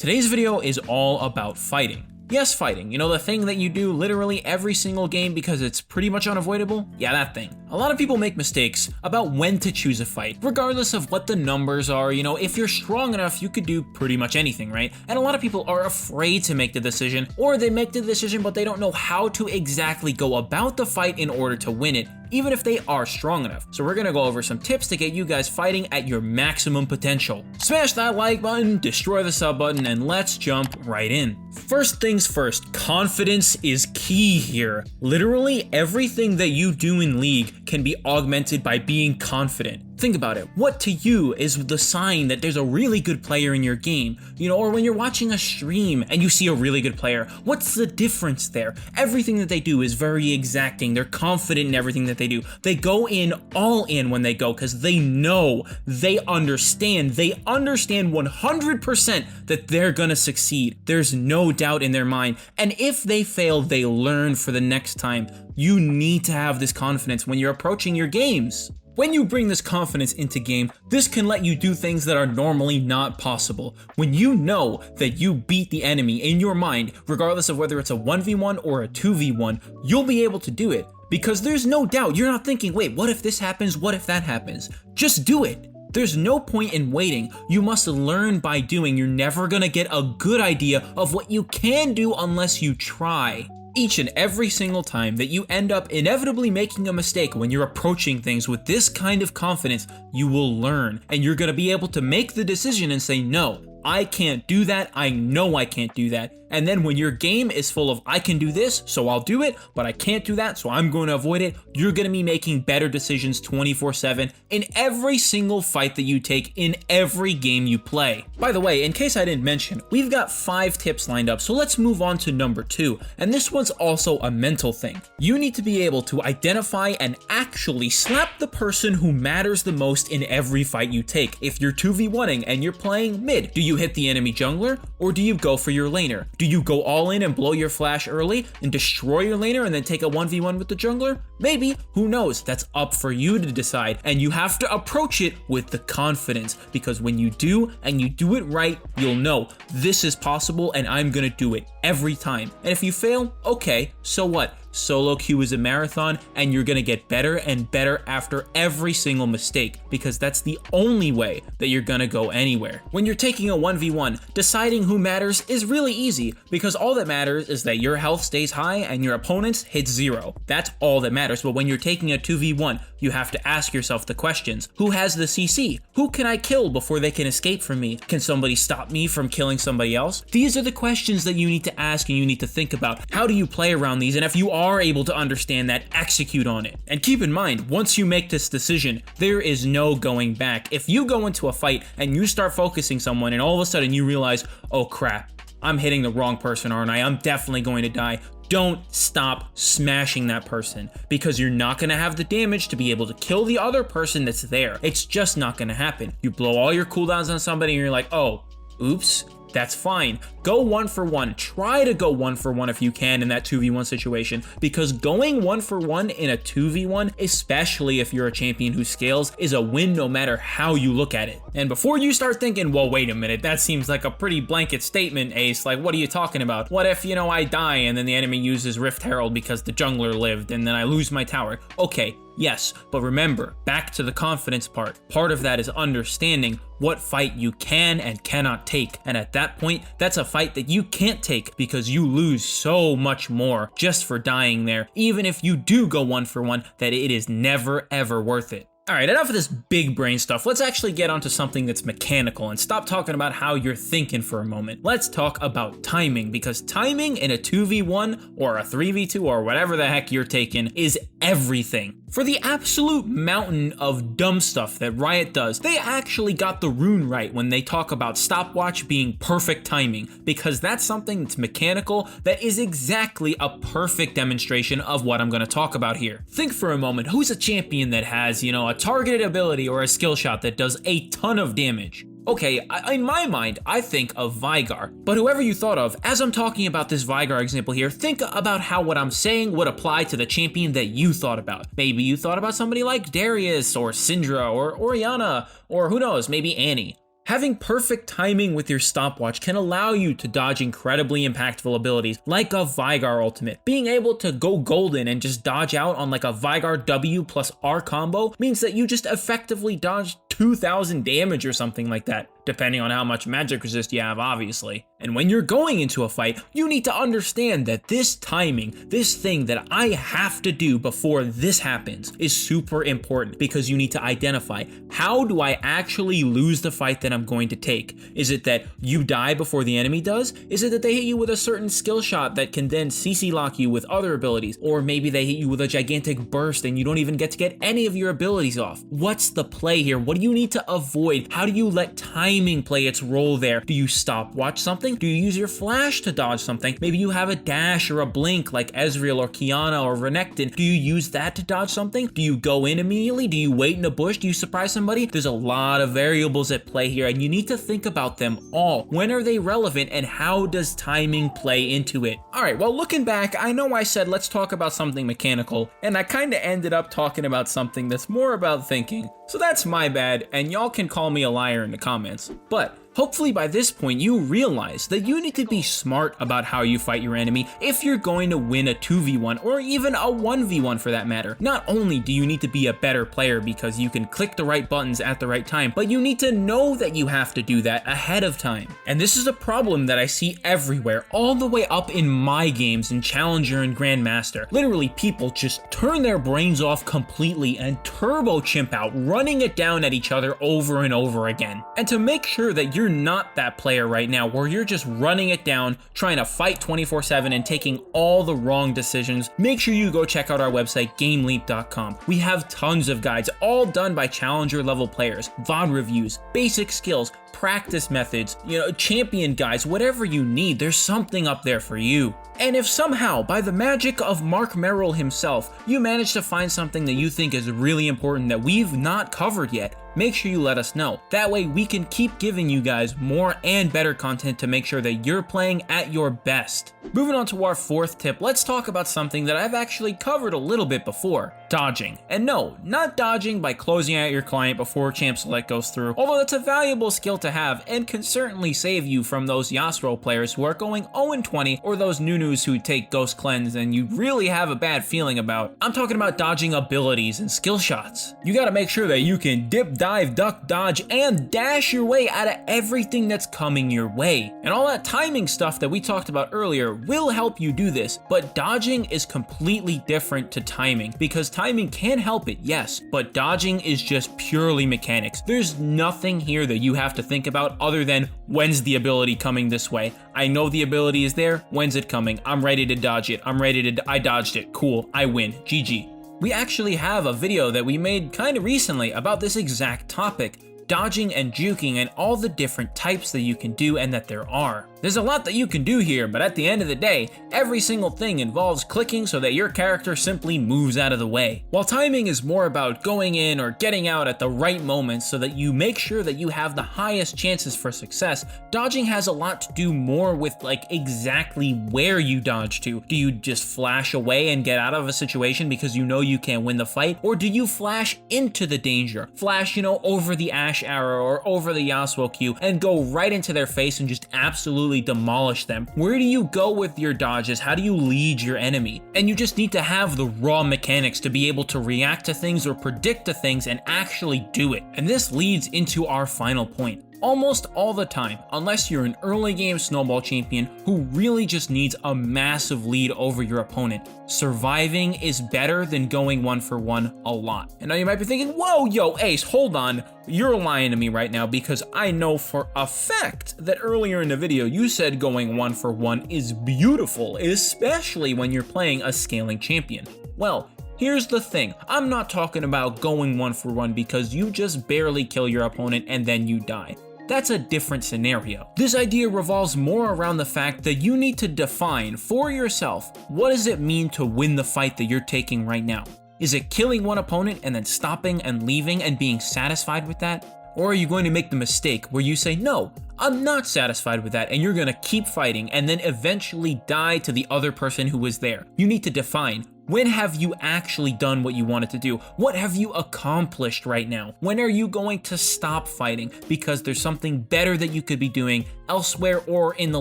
Today's video is all about fighting. Yes, fighting. You know, the thing that you do literally every single game because it's pretty much unavoidable? Yeah, that thing. A lot of people make mistakes about when to choose a fight, regardless of what the numbers are. You know, if you're strong enough, you could do pretty much anything, right? And a lot of people are afraid to make the decision, or they make the decision but they don't know how to exactly go about the fight in order to win it, even if they are strong enough. So we're gonna go over some tips to get you guys fighting at your maximum potential. Smash that like button, destroy the sub button, and let's jump right in. First things first, confidence is key here. Literally everything that you do in League can be augmented by being confident. Think about it. What to you is the sign that there's a really good player in your game? You know, or when you're watching a stream and you see a really good player, what's the difference there? Everything that they do is very exacting. They're confident in everything that they do. They go in all in when they go because they know, they understand 100% that they're gonna succeed. There's no doubt in their mind. And if they fail, they learn for the next time. You need to have this confidence when you're approaching your games. When you bring this confidence into game, this can let you do things that are normally not possible. When you know that you beat the enemy in your mind, regardless of whether it's a 1v1 or a 2v1, you'll be able to do it. Because there's no doubt, you're not thinking, wait, what if this happens? What if that happens? Just do it. There's no point in waiting. You must learn by doing. You're never gonna get a good idea of what you can do unless you try. Each and every single time that you end up inevitably making a mistake when you're approaching things with this kind of confidence, you will learn, and you're gonna be able to make the decision and say, no, I can't do that, I know I can't do that. And then when your game is full of, I can do this, so I'll do it, but I can't do that, so I'm going to avoid it, you're going to be making better decisions 24/7 in every single fight that you take, in every game you play. By the way, in case I didn't mention, we've got 5 tips lined up, so let's move on to number 2. And this one's also a mental thing. You need to be able to identify and actually slap the person who matters the most in every fight you take. If you're 2v1ing and you're playing mid, do you hit the enemy jungler, or do you go for your laner? Do you go all in and blow your flash early and destroy your laner and then take a 1v1 with the jungler? Maybe, who knows? That's up for you to decide, and you have to approach it with the confidence, because when you do and you do it right, you'll know this is possible and I'm gonna do it every time. And if you fail, okay, so what? Solo queue is a marathon, and you're gonna get better and better after every single mistake, because that's the only way that you're gonna go anywhere. When you're taking a 1v1, deciding who matters is really easy, because all that matters is that your health stays high and your opponent's hits 0. That's all that matters. But when you're taking a 2v1, you have to ask yourself the questions. Who has the CC? Who can I kill before they can escape from me? Can somebody stop me from killing somebody else? These are the questions that you need to ask and you need to think about. How do you play around these? And if you are able to understand that, execute on it. And keep in mind, once you make this decision, there is no going back. If you go into a fight and you start focusing someone and all of a sudden you realize, oh crap, I'm hitting the wrong person, aren't I? I'm definitely going to die. Don't stop smashing that person, because you're not going to have the damage to be able to kill the other person that's there. It's just not going to happen. You blow all your cooldowns on somebody and you're like, oh, oops. That's fine. Go 1-for-1. Try to go 1-for-1 if you can in that 2v1 situation, because going 1-for-1 in a 2v1, especially if you're a champion who scales, is a win no matter how you look at it. And before you start thinking, well, wait a minute, that seems like a pretty blanket statement, Ace. Like, what are you talking about? What if, you know, I die and then the enemy uses Rift Herald because the jungler lived and then I lose my tower? Okay, yes, but remember, back to the confidence part. Part of that is understanding what fight you can and cannot take. And at that point, that's a fight that you can't take, because you lose so much more just for dying there. Even if you do go 1-for-1, that it is never ever worth it. Alright, enough of this big brain stuff. Let's actually get onto something that's mechanical and stop talking about how you're thinking for a moment. Let's talk about timing, because timing in a 2v1 or a 3v2 or whatever the heck you're taking is everything. For the absolute mountain of dumb stuff that Riot does, they actually got the rune right when they talk about stopwatch being perfect timing, because that's something that's mechanical that is exactly a perfect demonstration of what I'm going to talk about here. Think for a moment, who's a champion that has, you know, a targeted ability or a skill shot that does a ton of damage? Okay, in my mind, I think of Veigar, but whoever you thought of, as I'm talking about this Veigar example here, think about how what I'm saying would apply to the champion that you thought about. Maybe you thought about somebody like Darius or Syndra or Orianna, or who knows, maybe Annie. Having perfect timing with your stopwatch can allow you to dodge incredibly impactful abilities like a Vigar ultimate. Being able to go golden and just dodge out on like a Vigar W plus R combo means that you just effectively dodge 2000 damage or something like that, depending on how much magic resist you have, obviously. And when you're going into a fight, you need to understand that this timing, this thing that I have to do before this happens, is super important, because you need to identify, how do I actually lose the fight that I'm going to take? Is it that you die before the enemy does? Is it that they hit you with a certain skill shot that can then CC lock you with other abilities? Or maybe they hit you with a gigantic burst and you don't even get to get any of your abilities off? What's the play here? What do you need to avoid? How do you let timing play its role there? Do you stopwatch something? Do you use your flash to dodge something? Maybe you have a dash or a blink like Ezreal or Kiana or Renekton. Do you use that to dodge something? Do you go in immediately? Do you wait in a bush? Do you surprise somebody? There's a lot of variables at play here, and you need to think about them all. When are they relevant, and how does timing play into it? Alright, well, looking back, I know I said let's talk about something mechanical, and I kinda ended up talking about something that's more about thinking. So that's my bad, and y'all can call me a liar in the comments. But hopefully by this point you realize that you need to be smart about how you fight your enemy if you're going to win a 2v1 or even a 1v1 for that matter. Not only do you need to be a better player because you can click the right buttons at the right time, but you need to know that you have to do that ahead of time. And this is a problem that I see everywhere, all the way up in my games in Challenger and Grandmaster. Literally, people just turn their brains off completely and turbo chimp out, running it down at each other over and over again. And to make sure that you're not that player right now where you're just running it down, trying to fight 24/7 and taking all the wrong decisions, make sure you go check out our website, GameLeap.com. We have tons of guides, all done by Challenger level players, VOD reviews, basic skills, practice methods, champion guides, whatever you need, there's something up there for you. And if somehow, by the magic of Mark Merrill himself, you manage to find something that you think is really important that we've not covered yet, make sure you let us know. That way we can keep giving you guys more and better content to make sure that you're playing at your best. Moving on to our fourth tip, let's talk about something that I've actually covered a little bit before, dodging. And no, not dodging by closing out your client before Champ Select goes through, although that's a valuable skill to have and can certainly save you from those Yasuo players who are going 0-20 or those Nunus who take Ghost Cleanse and you really have a bad feeling about. I'm talking about dodging abilities and skill shots. You gotta make sure that you can dip, dive, duck, dodge, and dash your way out of everything that's coming your way. And all that timing stuff that we talked about earlier will help you do this, but dodging is completely different to timing, because timing can help it, yes, but dodging is just purely mechanics. There's nothing here that you have to think about other than when's the ability coming this way. I know the ability is there, when's it coming? I'm ready to dodge it. I dodged it, cool, I win, GG. We actually have a video that we made kind of recently about this exact topic, dodging and juking and all the different types that you can do and that there are. There's a lot that you can do here, but at the end of the day, every single thing involves clicking so that your character simply moves out of the way. While timing is more about going in or getting out at the right moments so that you make sure that you have the highest chances for success, dodging has a lot to do more with like exactly where you dodge to. Do you just flash away and get out of a situation because you know you can't win the fight? Or do you flash into the danger? Flash, over the Ashe arrow or over the Yasuo Q and go right into their face and just absolutely demolish them. Where do you go with your dodges? How do you lead your enemy? And you just need to have the raw mechanics to be able to react to things or predict to things and actually do it. And this leads into our final point. Almost all the time, unless you're an early game snowball champion who really just needs a massive lead over your opponent, surviving is better than going 1-for-1 a lot. And now you might be thinking, whoa, yo, Ace, hold on. You're lying to me right now because I know for a fact that earlier in the video you said going 1-for-1 is beautiful, especially when you're playing a scaling champion. Well, here's the thing, I'm not talking about going 1-for-1 because you just barely kill your opponent and then you die. That's a different scenario. This idea revolves more around the fact that you need to define for yourself, what does it mean to win the fight that you're taking right now? Is it killing one opponent and then stopping and leaving and being satisfied with that? Or are you going to make the mistake where you say, no, I'm not satisfied with that, and you're gonna keep fighting and then eventually die to the other person who was there? You need to define, When have you actually done what you wanted to do? What have you accomplished right now? When are you going to stop fighting because there's something better that you could be doing elsewhere or in the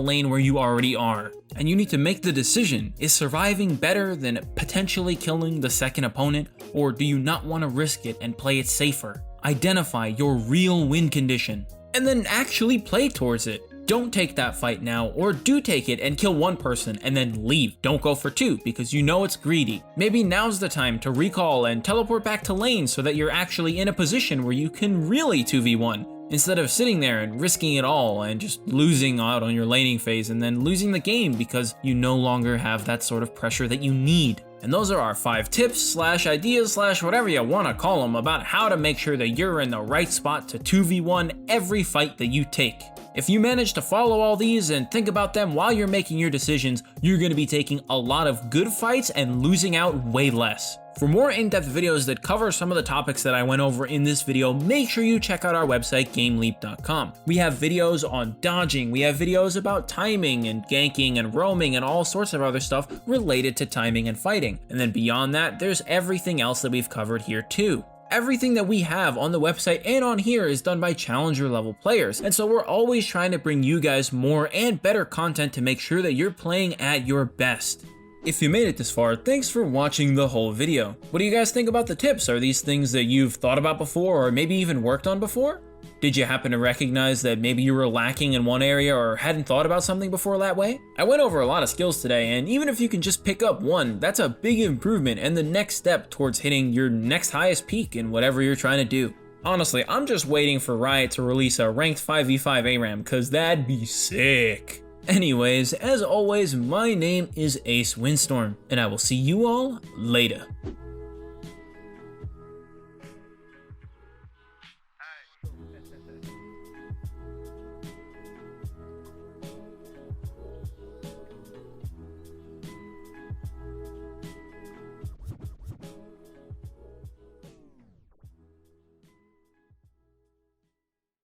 lane where you already are? And you need to make the decision. Is surviving better than potentially killing the second opponent, or do you not want to risk it and play it safer? Identify your real win condition and then actually play towards it. Don't take that fight now, or do take it and kill one person and then leave. Don't go for two because you know it's greedy. Maybe now's the time to recall and teleport back to lane so that you're actually in a position where you can really 2v1 instead of sitting there and risking it all and just losing out on your laning phase and then losing the game because you no longer have that sort of pressure that you need. And those are our 5 tips / ideas / whatever you want to call them about how to make sure that you're in the right spot to 2v1 every fight that you take. If you manage to follow all these and think about them while you're making your decisions, you're going to be taking a lot of good fights and losing out way less. For more in-depth videos that cover some of the topics that I went over in this video, make sure you check out our website, GameLeap.com. We have videos on dodging, we have videos about timing and ganking and roaming and all sorts of other stuff related to timing and fighting. And then beyond that, there's everything else that we've covered here too. Everything that we have on the website and on here is done by challenger level players, and so we're always trying to bring you guys more and better content to make sure that you're playing at your best. If you made it this far, thanks for watching the whole video. What do you guys think about the tips? Are these things that you've thought about before or maybe even worked on before? Did you happen to recognize that maybe you were lacking in one area or hadn't thought about something before that way? I went over a lot of skills today, and even if you can just pick up one, that's a big improvement and the next step towards hitting your next highest peak in whatever you're trying to do. Honestly, I'm just waiting for Riot to release a ranked 5v5 ARAM, cause that'd be sick. Anyways, as always, my name is Ace Windstorm, and I will see you all later.